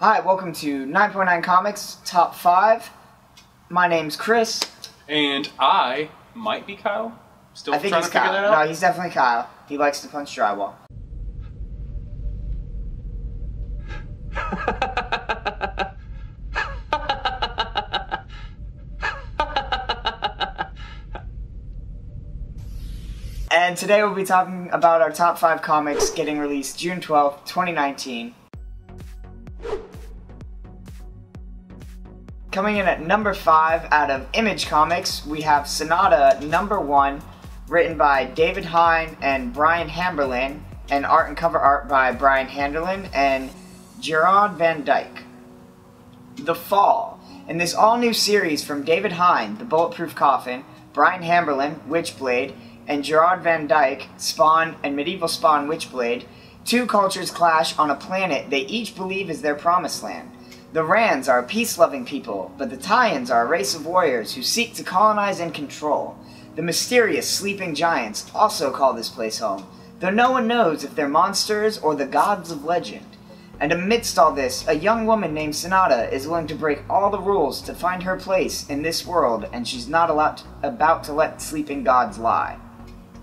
Hi, welcome to 9.9 Comics Top 5. My name's Chris. And I might be Kyle. Still I think trying he's to figure Kyle. that out? No, he's definitely Kyle. He likes to punch drywall. And today we'll be talking about our top 5 comics getting released June 12th, 2019. Coming in at number 5 out of Image Comics, we have Sonata #1, written by David Hine and Brian Hamberlin, and art and cover art by Brian Hamberlin and Gerard Van Dyke. The Fall. In this all-new series from David Hine, The Bulletproof Coffin, Brian Hamberlin, Witchblade, and Gerard Van Dyke, Spawn and Medieval Spawn Witchblade, two cultures clash on a planet they each believe is their promised land. The Rands are a peace-loving people, but the Tyans are a race of warriors who seek to colonize and control. The mysterious sleeping giants also call this place home, though no one knows if they're monsters or the gods of legend. And amidst all this, a young woman named Sonata is willing to break all the rules to find her place in this world, and she's not about to let sleeping gods lie.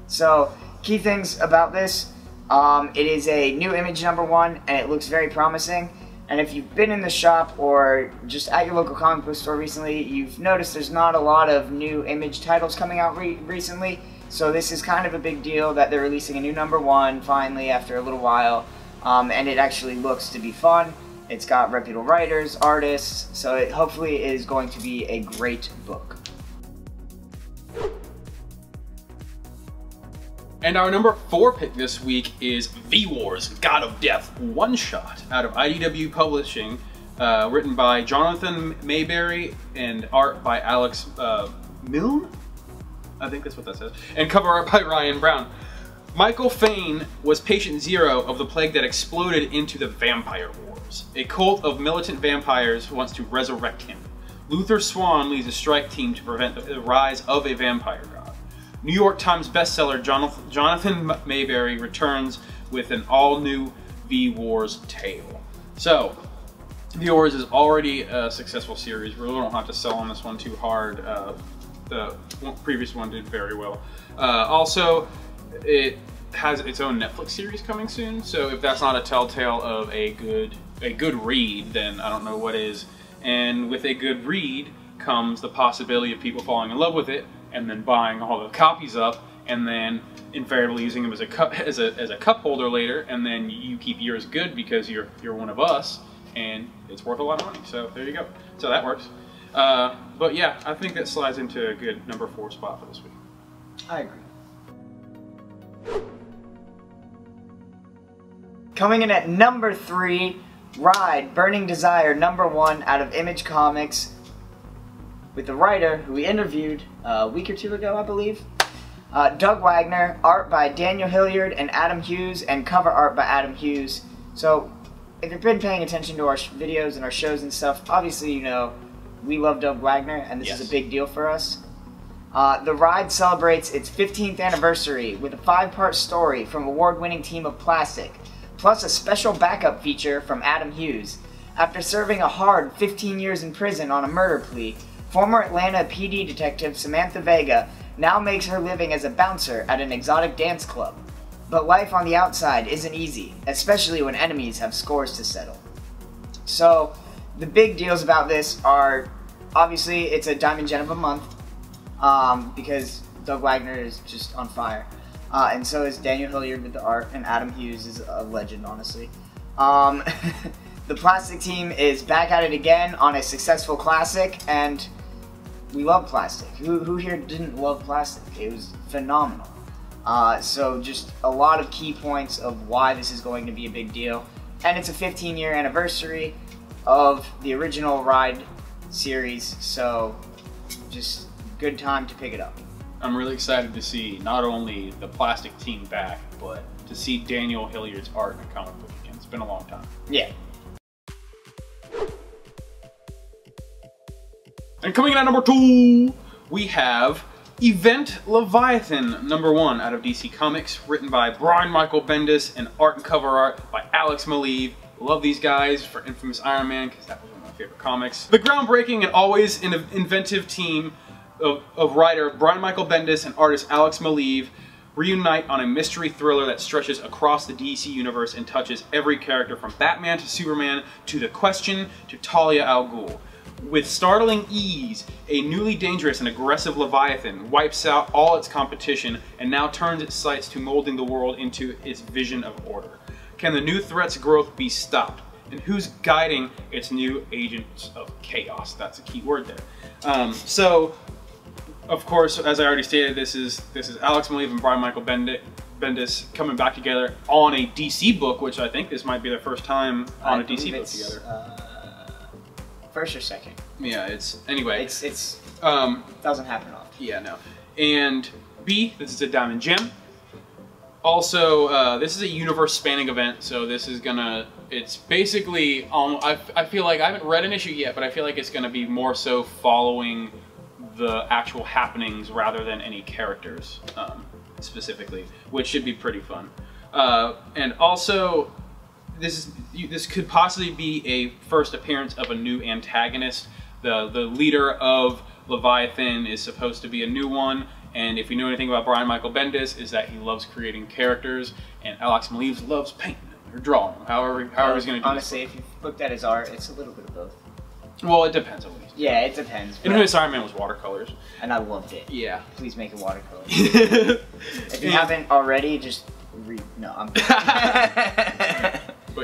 So, key things about this, it is a new Image #1, and it looks very promising. And if you've been in the shop or just at your local comic book store recently, you've noticed there's not a lot of new Image titles coming out recently. So this is kind of a big deal that they're releasing a new #1 finally after a little while. And it actually looks to be fun. It's got reputable writers, artists, so it hopefully is going to be a great book. And our number 4 pick this week is V-Wars, God of Death, one-shot out of IDW Publishing, written by Jonathan Mayberry and art by Alex Milne? I think that's what that says. And cover art by Ryan Brown. Michael Fane was patient zero of the plague that exploded into the Vampire Wars. A cult of militant vampires wants to resurrect him. Luther Swan leads a strike team to prevent the rise of a vampire god. New York Times bestseller Jonathan Mayberry returns with an all-new V-Wars tale. So, V-Wars is already a successful series. We really don't have to sell on this one too hard. The previous one did very well. Also, it has its own Netflix series coming soon, so if that's not a telltale of a good read, then I don't know what is. And with a good read comes the possibility of people falling in love with it and then buying all the copies up and then invariably using them as a cup holder later, and then you keep yours good because you're one of us and it's worth a lot of money. So there you go. So that works. But yeah, I think that slides into a good number 4 spot for this week. I agree. Coming in at number 3, Ride, Burning Desire #1 out of Image Comics, with the writer who we interviewed a week or two ago, I believe. Doug Wagner, art by Daniel Hilliard and Adam Hughes, and cover art by Adam Hughes. So, if you've been paying attention to our videos and our shows and stuff, obviously you know we love Doug Wagner, and this is a big deal for us. The Ride celebrates its 15th anniversary with a 5-part story from award-winning team of Plastic, plus a special backup feature from Adam Hughes. After serving a hard 15 years in prison on a murder plea, former Atlanta PD detective Samantha Vega now makes her living as a bouncer at an exotic dance club. But life on the outside isn't easy, especially when enemies have scores to settle. So, the big deals about this are, obviously, it's a Diamond Gen of a month, because Doug Wagner is just on fire. And so is Daniel Hilliard with the art, and Adam Hughes is a legend, honestly. The Plastic team is back at it again on a successful classic, and we love Plastic. Who here didn't love Plastic? It was phenomenal. So just a lot of key points of why this is going to be a big deal. And it's a 15-year anniversary of the original Ride series, so just good time to pick it up. I'm really excited to see not only the Plastic team back, but to see Daniel Hilliard's art in a comic book again. It's been a long time. Yeah. And coming in at number 2, we have Event Leviathan #1 out of DC Comics, written by Brian Michael Bendis and art and cover art by Alex Maleev, Love these guys for Infamous Iron Man, because that was one of my favorite comics. The groundbreaking and always inventive team of writer Brian Michael Bendis and artist Alex Maleev reunite on a mystery thriller that stretches across the DC universe and touches every character from Batman to Superman to The Question to Talia al Ghul. With startling ease, a newly dangerous and aggressive Leviathan wipes out all its competition and now turns its sights to molding the world into its vision of order. Can the new threat's growth be stopped? And who's guiding its new agents of chaos? That's a key word there. Of course, as I already stated, this is Alex Maleev and Brian Michael Bendis coming back together on a DC book, which I think this might be their first time on a DC book together. First or second? Yeah, anyway. It's doesn't happen often. Yeah, no. And B, this is a Diamond Gem. Also, this is a universe-spanning event, so this is it's basically, I feel like, I haven't read an issue yet, but I feel like it's gonna be more so following the actual happenings rather than any characters specifically, which should be pretty fun. And also, this could possibly be a first appearance of a new antagonist. The leader of Leviathan is supposed to be a new one, and if you know anything about Brian Michael Bendis, is that he loves creating characters, and Alex Maleev loves painting them or drawing them, however he's going to do. Honestly, if you looked at his art, it's a little bit of both. Well, it depends on what he's doing. Yeah, it depends. And his Iron Man was watercolors. And I loved it. Yeah. Please make it watercolor. If you haven't already, just read. No, I'm But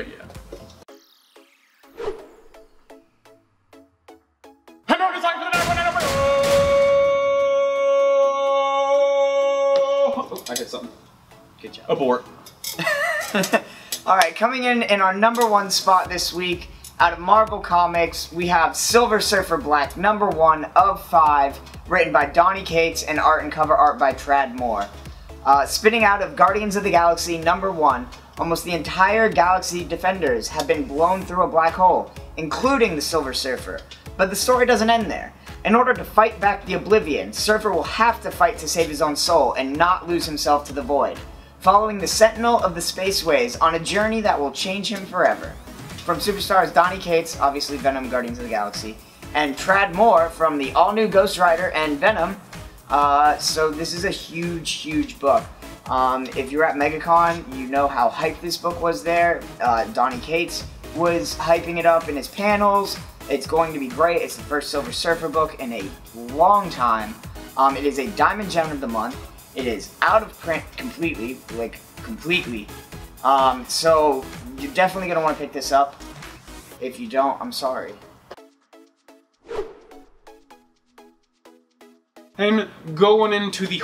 yeah. Oh, I hit something. Good job. Abort. Alright, coming in our #1 spot this week, out of Marvel Comics, we have Silver Surfer Black, #1 of 5, written by Donny Cates and art and cover art by Tradd Moore. Spinning out of Guardians of the Galaxy #1, almost the entire Galaxy Defenders have been blown through a black hole, including the Silver Surfer. But the story doesn't end there. In order to fight back the Oblivion, Surfer will have to fight to save his own soul and not lose himself to the void, following the Sentinel of the Spaceways on a journey that will change him forever. From superstars Donny Cates, obviously Venom, Guardians of the Galaxy, and Tradd Moore from the all-new Ghost Rider and Venom. So this is a huge, huge book. If you're at MegaCon, you know how hyped this book was there. Donny Cates was hyping it up in his panels. It's going to be great. It's the first Silver Surfer book in a long time. It is a Diamond Gem of the month. It is out of print completely, like completely. So you're definitely going to want to pick this up. If you don't, I'm sorry. And going into the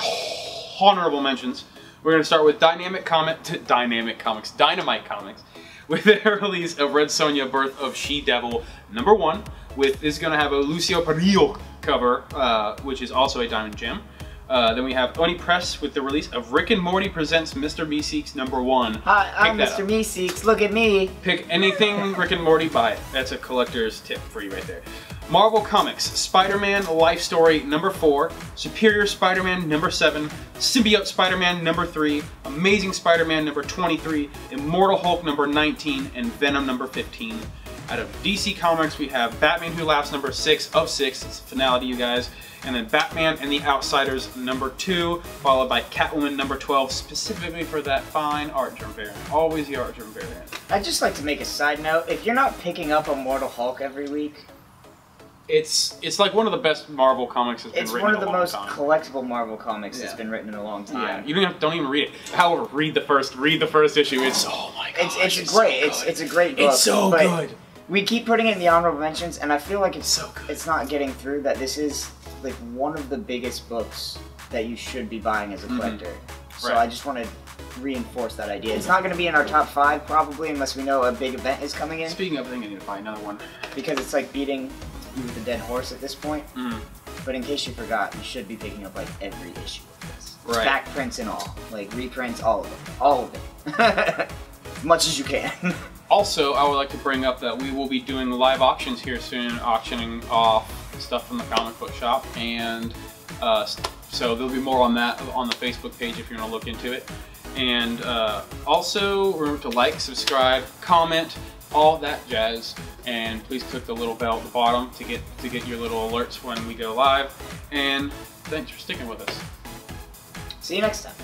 honorable mentions, we're going to start with Dynamite Comics, with their release of Red Sonja, Birth of She-Devil #1, this is going to have a Lucio Perillo cover, which is also a Diamond Gem. Then we have Oni Press with the release of Rick and Morty Presents Mr. Meeseeks #1. Hi, I'm Mr. Meeseeks, look at me. Pick anything Rick and Morty, buy it. That's a collector's tip for you right there. Marvel Comics, Spider-Man Life Story #4, Superior Spider-Man #7, Symbiote Spider-Man #3, Amazing Spider-Man #23, Immortal Hulk #19, and Venom #15. Out of DC Comics, we have Batman Who Laughs #6 of 6, it's a finality, you guys, and then Batman and the Outsiders #2, followed by Catwoman #12, specifically for that fine art germ variant. Always the art germ variant. I'd just like to make a side note, if you're not picking up Immortal Hulk every week, it's like one of the best Marvel comics that's been written in a long time. It's one of the most collectible Marvel comics that's been written in a long time. Yeah, you don't even read it. However, read the first issue. It's, oh my god, it's a great book. It's so good. We keep putting it in the honorable mentions, and I feel like it's so good. It's not getting through that this is like one of the biggest books that you should be buying as a collector. So I just want to reinforce that idea. It's not going to be in our top 5 probably unless we know a big event is coming in. Speaking of, I think I need to buy another one. Because it's like beating you with a dead horse at this point. But in case you forgot, you should be picking up like every issue of this. Right. Back prints and all. Like reprints, all of it. All of it. As much as you can. Also, I would like to bring up that we will be doing live auctions here soon, auctioning off stuff from the comic book shop, and so there'll be more on that on the Facebook page if you want to look into it. And also, remember to like, subscribe, comment, all that jazz. And please click the little bell at the bottom to get your little alerts when we go live. And thanks for sticking with us. See you next time.